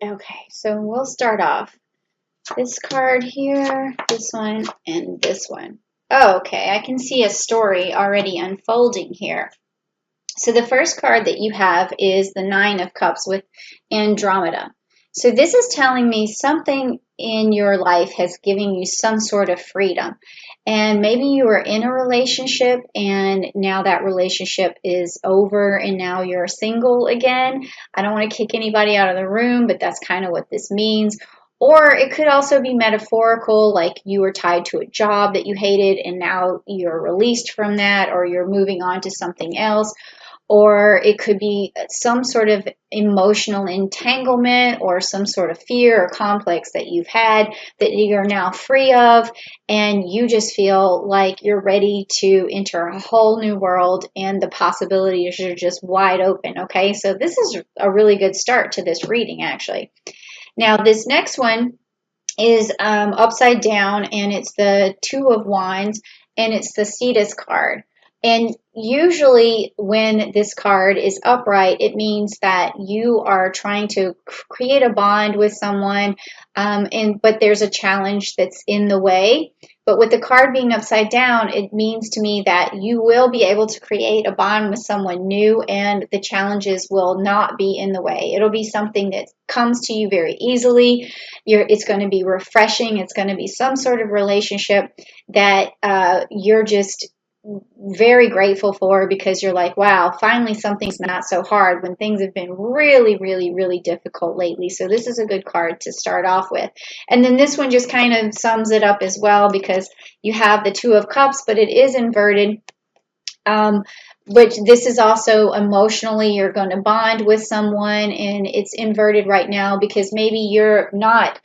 Okay, so we'll start off. This card here, this one, and this one. Oh, okay, I can see a story already unfolding here. So the first card that you have is the Nine of Cups with Andromeda. So this is telling me something in your life has given you some sort of freedom. And maybe you were in a relationship and now that relationship is over and now you're single again. I don't want to kick anybody out of the room, but that's kind of what this means. Or it could also be metaphorical, like you were tied to a job that you hated and now you're released from that, or you're moving on to something else. Or it could be some sort of emotional entanglement or some sort of fear or complex that you've had that you're now free of, and you just feel like you're ready to enter a whole new world and the possibilities are just wide open. Okay, so this is a really good start to this reading, actually. Now, this next one is upside down, and it's the Two of Wands, and it's the Cetus card. And usually when this card is upright, it means that you are trying to create a bond with someone, but there's a challenge that's in the way. But with the card being upside down, it means to me that you will be able to create a bond with someone new and the challenges will not be in the way. It'll be something that comes to you very easily. It's going to be refreshing. It's going to be some sort of relationship that you're just very grateful for, because you're like, wow, finally something's not so hard when things have been really, really, really difficult lately. So this is a good card to start off with. And then this one just kind of sums it up as well, because you have the Two of Cups, but it is inverted. Which this is also emotionally, you're going to bond with someone, and it's inverted right now because maybe you're not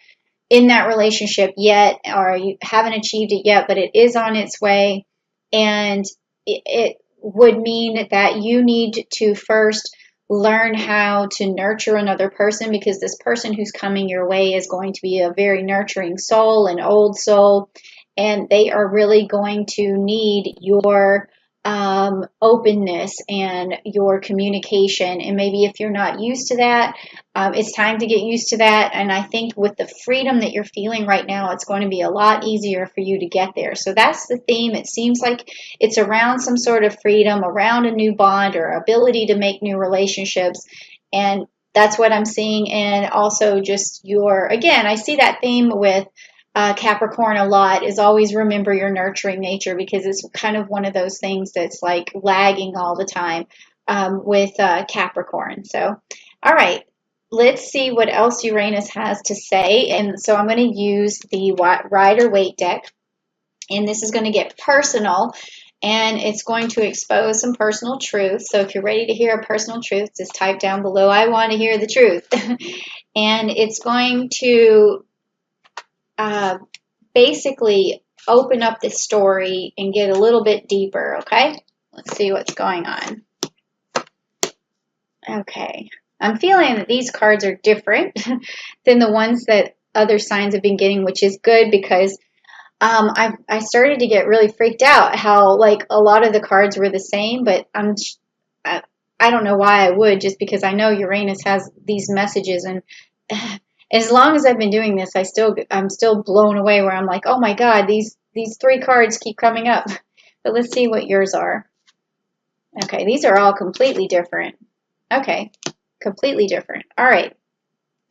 in that relationship yet, or you haven't achieved it yet, but it is on its way. And it would mean that you need to first learn how to nurture another person, because this person who's coming your way is going to be a very nurturing soul, an old soul, and they are really going to need your openness and your communication. And maybe if you're not used to that, it's time to get used to that. And I think with the freedom that you're feeling right now, it's going to be a lot easier for you to get there. So that's the theme. It seems like it's around some sort of freedom, around a new bond or ability to make new relationships. And that's what I'm seeing. And also just again, I see that theme with Capricorn a lot, is always remember your nurturing nature, because it's kind of one of those things that's like lagging all the time with Capricorn. So, all right, let's see what else Uranus has to say. And so I'm going to use the Rider-Waite deck, and this is going to get personal. And it's going to expose some personal truth. So if you're ready to hear a personal truth, just type down below, I want to hear the truth. And it's going to basically open up this story and get a little bit deeper, okay? Let's see what's going on. Okay. I'm feeling that these cards are different than the ones that other signs have been getting, which is good, because I started to get really freaked out how like a lot of the cards were the same, but I don't know why I would, just because I know Uranus has these messages, and as long as I've been doing this, I'm still blown away, where I'm like, oh my God, these three cards keep coming up. But let's see what yours are. Okay, these are all completely different. Okay, completely different. All right.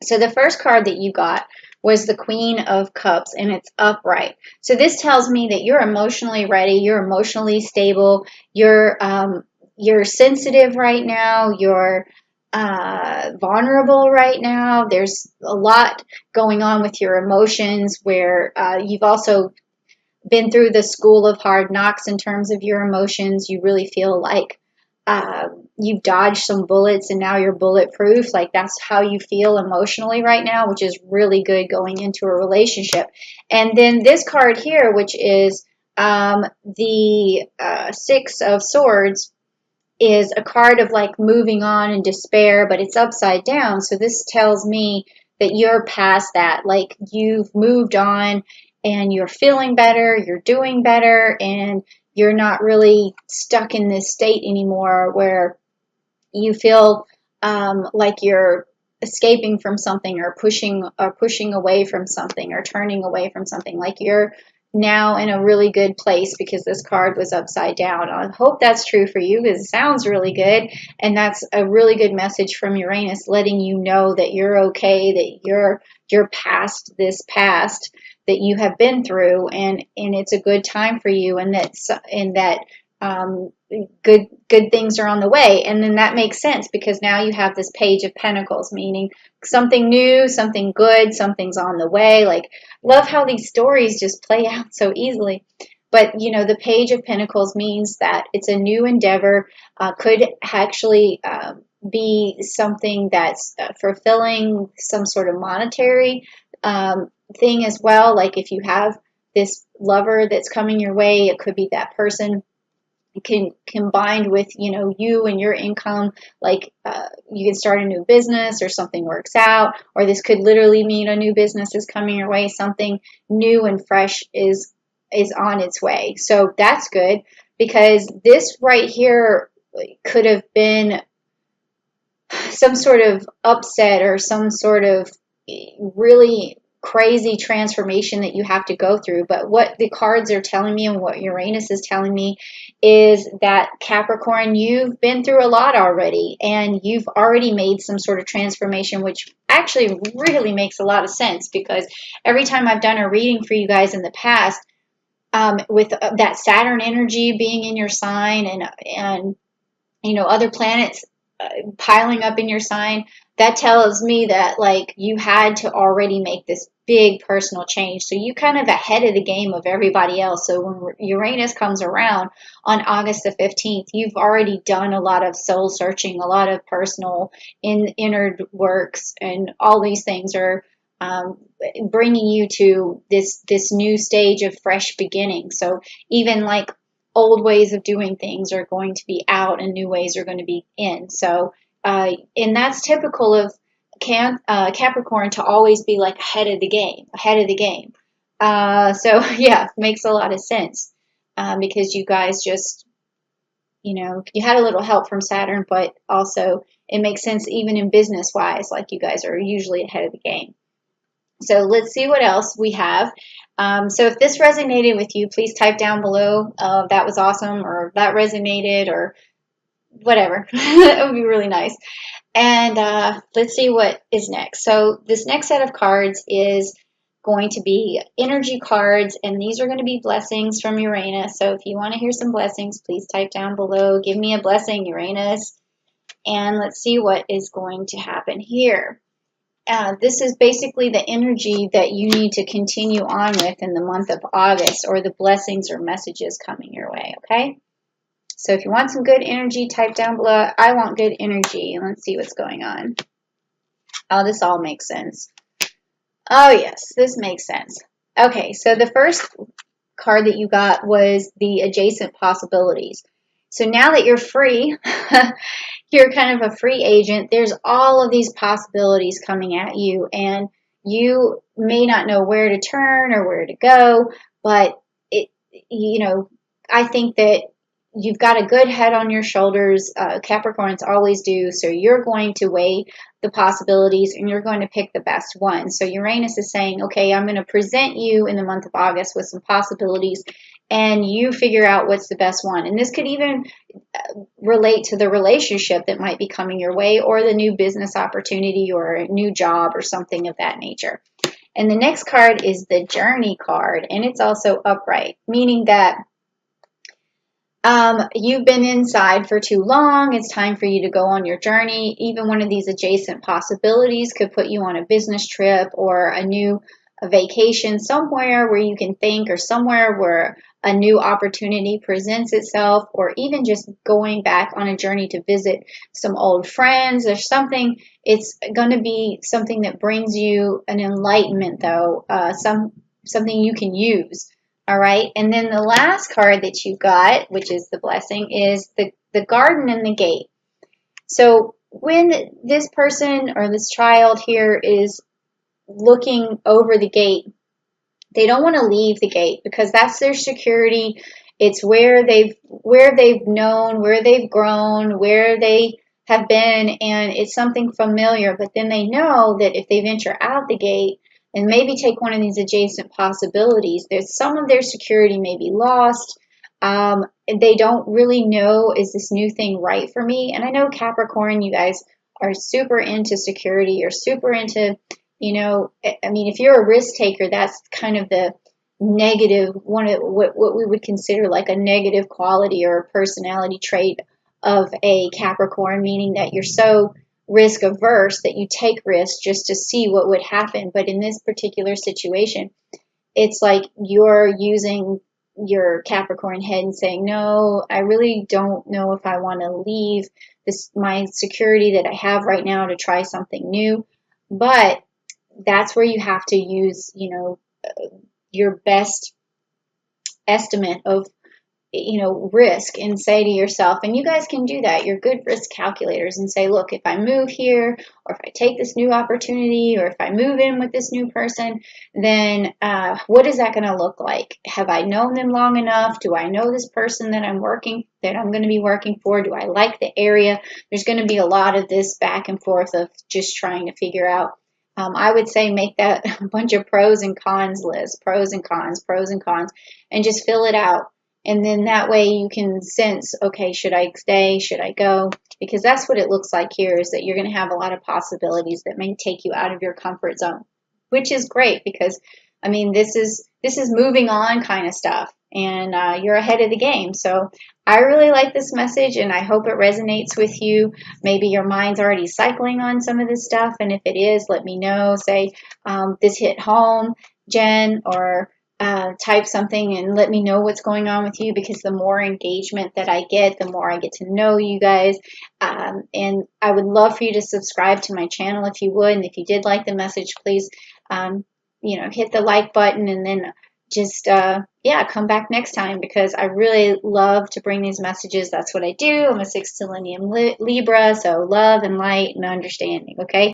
So the first card that you got was the Queen of Cups, and it's upright. So this tells me that you're emotionally ready, you're emotionally stable, you're sensitive right now, you're vulnerable right now. There's a lot going on with your emotions, where you've also been through the school of hard knocks in terms of your emotions. You really feel like you've dodged some bullets and now you're bulletproof. Like that's how you feel emotionally right now, which is really good going into a relationship. And then this card here, which is the Six of Swords, is a card of like moving on and despair, but it's upside down. So this tells me that you're past that. Like you've moved on and you're feeling better, you're doing better, and you're not really stuck in this state anymore where you feel like you're escaping from something, or pushing away from something, or turning away from something. Like you're now in a really good place because this card was upside down. I hope that's true for you, because it sounds really good, and that's a really good message from Uranus, letting you know that you're okay, that you're past this past that you have been through, and it's a good time for you, and that good things are on the way. And then that makes sense, because now you have this Page of Pentacles, meaning something new, something good, something's on the way. Like, love how these stories just play out so easily. But you know, the Page of Pentacles means that it's a new endeavor, could actually be something that's fulfilling some sort of monetary thing as well. Like if you have this lover that's coming your way, it could be that person combined with, you know, you and your income. Like you can start a new business, or something works out, or this could literally mean a new business is coming your way. Something new and fresh is on its way. So that's good, because this right here could have been some sort of upset, or some sort of really crazy transformation that you have to go through. But what the cards are telling me, and what Uranus is telling me, is that Capricorn, you've been through a lot already, and you've already made some sort of transformation, which actually really makes a lot of sense, because every time I've done a reading for you guys in the past, with that Saturn energy being in your sign, and you know, other planets piling up in your sign, that tells me that like you had to already make this big personal change. So you kind of ahead of the game of everybody else. So when Uranus comes around on August the 15th, you've already done a lot of soul searching, a lot of personal inner works, and all these things are bringing you to this new stage of fresh beginning. So even like old ways of doing things are going to be out, and new ways are going to be in. So, and that's typical of Capricorn, to always be like ahead of the game. So yeah, makes a lot of sense, because you guys just, you know, you had a little help from Saturn, but also it makes sense even in business wise, like you guys are usually ahead of the game. So let's see what else we have. So if this resonated with you, please type down below, that was awesome, or that resonated, or whatever. It would be really nice. And let's see what is next. So this next set of cards is going to be energy cards, and these are going to be blessings from Uranus. So if you want to hear some blessings, please type down below. Give me a blessing, Uranus. And let's see what is going to happen here. This is basically the energy that you need to continue on with in the month of August, or the blessings or messages coming your way, okay? So if you want some good energy, type down below, I want good energy, and let's see what's going on. Oh, this all makes sense. Oh, yes, this makes sense. Okay, so the first card that you got was the adjacent possibilities. So now that you're free, you're kind of a free agent, there's all of these possibilities coming at you, and you may not know where to turn or where to go, but you know, I think that you've got a good head on your shoulders. Capricorns always do. So you're going to weigh the possibilities, and you're going to pick the best one. So Uranus is saying, okay, I'm going to present you in the month of August with some possibilities, and you figure out what's the best one. And this could even relate to the relationship that might be coming your way, or the new business opportunity, or a new job, or something of that nature. And the next card is the Journey card, and it's also upright, meaning that you've been inside for too long. It's time for you to go on your journey. Even one of these adjacent possibilities could put you on a business trip, or a vacation somewhere where you can think, or somewhere where a new opportunity presents itself, or even just going back on a journey to visit some old friends or something. It's going to be something that brings you an enlightenment, though, something you can use. All right, and then the last card that you got, which is the blessing, is the garden and the gate. So when this person or this child here is looking over the gate, they don't want to leave the gate, because that's their security. It's where they've known, where they've grown, where they have been, and it's something familiar, but then they know that if they venture out the gate and maybe take one of these adjacent possibilities, there's some of their security may be lost. They don't really know, is this new thing right for me? And I know Capricorn, you guys are super into security. You're super into, I mean, if you're a risk taker, that's kind of the negative, one of what we would consider like a negative quality or a personality trait of a Capricorn, meaning that you're so risk averse that you take risks just to see what would happen. But in this particular situation, it's like you're using your Capricorn head and saying, no, I really don't know if I want to leave this my security that I have right now to try something new. But that's where you have to use, your best estimate of risk and say to yourself, and you guys can do that, you're good risk calculators, and say, look, if I move here, or if I take this new opportunity, or if I move in with this new person, then what is that going to look like? Have I known them long enough? Do I know this person that I'm going to be working for? Do I like the area? There's going to be a lot of this back and forth of just trying to figure out. I would say make that a bunch of pros and cons list, pros and cons, pros and cons, and just fill it out. And then that way you can sense, okay, should I stay? Should I go? Because that's what it looks like here, is that you're going to have a lot of possibilities that may take you out of your comfort zone, which is great because, I mean, this is moving on kind of stuff, and you're ahead of the game. So I really like this message, and I hope it resonates with you. Maybe your mind's already cycling on some of this stuff, and if it is, let me know. Say, this hit home, Jen, or type something and let me know what's going on with you, because the more engagement that I get, the more I get to know you guys. And I would love for you to subscribe to my channel if you would. And if you did like the message, please, hit the like button, and then just, come back next time, because I really love to bring these messages. That's what I do. I'm a sextilineum Libra, so love and light and understanding, okay?